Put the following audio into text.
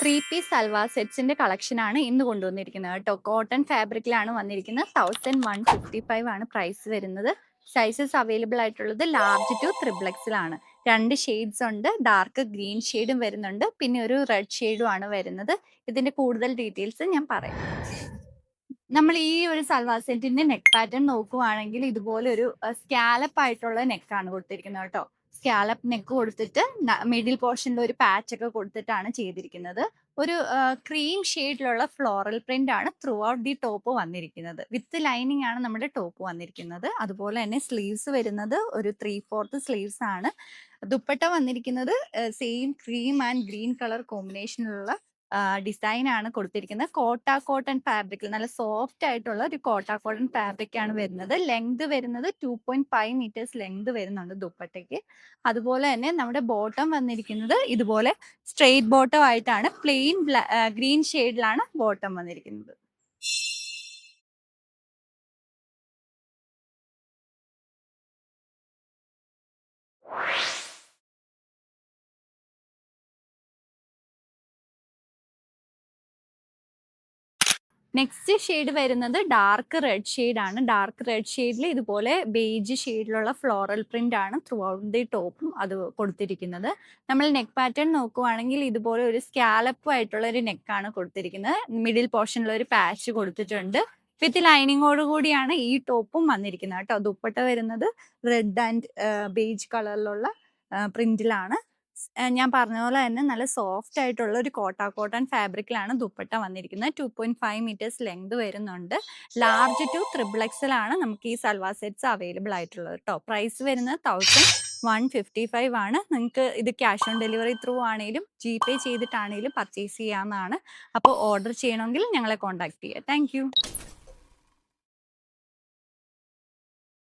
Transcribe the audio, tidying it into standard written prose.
3 piece salwar സെറ്റ്സിന്റെ കളക്ഷനാണ് ഇന്ന് കൊണ്ടുവന്നിരിക്കുന്നത് കേട്ടോ. കോട്ടൺ ഫാബ്രിക്കിലാണ് വന്നിരിക്കുന്നത്. 1155 ആണ് പ്രൈസ് വരുന്നത്. സൈസസ് അവൈലബിൾ ആയിട്ടുള്ളത് ലാർജ് ടു ത്രിബിൾ എക്സിലാണ്. 2 ഷെയ്ഡ്സ് ഉണ്ട്. ഡാർക്ക് ഗ്രീൻ ഷെയ്ഡും വരുന്നുണ്ട്. പിന്നെ ഒരു റെഡ് ഷെയ്ഡും ആണ് വരുന്നത്. ഇതിന്റെ കൂടുതൽ ഡീറ്റെയിൽസ് ഞാൻ പറയാം. നമ്മൾ ഈ ഒരു സൽവാർ സെറ്റിന്റെ നെക്ക് പാറ്റേൺ നോക്കുവാണെങ്കിൽ ഇതുപോലെ ഒരു സ്കാലപ്പ് ആയിട്ടുള്ള നെക്കാണ് കൊടുത്തിരിക്കുന്നത് കേട്ടോ. സ്കാലപ്പ് നെക്ക് കൊടുത്തിട്ട് മിഡിൽ പോർഷനിൽ ഒരു പാച്ച് ഒക്കെ കൊടുത്തിട്ടാണ് ചെയ്തിരിക്കുന്നത്. ഒരു ക്രീം ഷെയ്ഡിലുള്ള ഫ്ലോറൽ പ്രിന്റ് ആണ് ത്രൂ ഔട്ട് ദി ടോപ്പ് വന്നിരിക്കുന്നത്. വിത്ത് ലൈനിങ് ആണ് നമ്മുടെ ടോപ്പ് വന്നിരിക്കുന്നത്. അതുപോലെ തന്നെ സ്ലീവ്സ് വരുന്നത് ഒരു 3/4 സ്ലീവ്സ് ആണ്. ദുപ്പട്ട വന്നിരിക്കുന്നത് same cream and green colour കോമ്പിനേഷനിലുള്ള ഡിസൈൻ ആണ് കൊടുത്തിരിക്കുന്നത്. കോട്ടൺ ഫാബ്രിക്കിൽ നല്ല സോഫ്റ്റ് ആയിട്ടുള്ള ഒരു കോട്ടൺ ഫാബ്രിക് ആണ് വരുന്നത്. ലെങ്ത് വരുന്നത് 2.5 മീറ്റേഴ്സ് ലെങ്ത് വരുന്നുണ്ട് ദുപ്പട്ടയ്ക്ക്. അതുപോലെ തന്നെ നമ്മുടെ ബോട്ടം വന്നിരിക്കുന്നത് ഇതുപോലെ സ്ട്രെയിറ്റ് ബോട്ടം ആയിട്ടാണ്. പ്ലെയിൻ ഗ്രീൻ ഷെയ്ഡിലാണ് ബോട്ടം വന്നിരിക്കുന്നത്. നെക്സ്റ്റ് ഷെയ്ഡ് വരുന്നത് ഡാർക്ക് റെഡ് ഷെയ്ഡ് ആണ്. ഡാർക്ക് റെഡ് ഷെയ്ഡിൽ ഇതുപോലെ ബേജ് ഷെയ്ഡിലുള്ള ഫ്ലോറൽ പ്രിന്റ് ആണ് ത്രൂ ഔട്ട് ദി ടോപ്പും അത് കൊടുത്തിരിക്കുന്നത്. നമ്മൾ നെക്ക് പാറ്റേൺ നോക്കുവാണെങ്കിൽ ഇതുപോലെ ഒരു സ്കാലപ്പ് ആയിട്ടുള്ള ഒരു നെക്കാണ് കൊടുത്തിരിക്കുന്നത്. മിഡിൽ പോർഷനിൽ ഒരു പാച്ച് കൊടുത്തിട്ടുണ്ട്. വിത്ത് ലൈനിങ്ങോട് കൂടിയാണ് ഈ ടോപ്പും വന്നിരിക്കുന്നത് കേട്ടോ. ദുപ്പട്ട വരുന്നത് റെഡ് ആൻഡ് ബേജ് കളറിലുള്ള പ്രിന്റിലാണ്. ഞാൻ പറഞ്ഞ പോലെ തന്നെ നല്ല സോഫ്റ്റ് ആയിട്ടുള്ള ഒരു കോട്ടൺ ഫാബ്രിക്കിലാണ് ദുപ്പട്ട വന്നിരിക്കുന്നത്. 2.5 മീറ്റേഴ്സ് ലെങ്ത് വരുന്നുണ്ട്. ലാർജ് ടു ത്രിബിൾ എക്സൽ ആണ് നമുക്ക് ഈ സൽവാർ സെറ്റ്സ് അവൈലബിൾ ആയിട്ടുള്ളത് കേട്ടോ. പ്രൈസ് വരുന്നത് 1155 ആണ്. നിങ്ങൾക്ക് ഇത് ക്യാഷ് ഓൺ ഡെലിവറി ത്രൂ ആണെങ്കിലും GPay ചെയ്തിട്ടാണെങ്കിലും പർച്ചേസ് ചെയ്യാവുന്നതാണ്. അപ്പോൾ ഓർഡർ ചെയ്യണമെങ്കിൽ ഞങ്ങളെ കോൺടാക്ട് ചെയ്യുക. താങ്ക്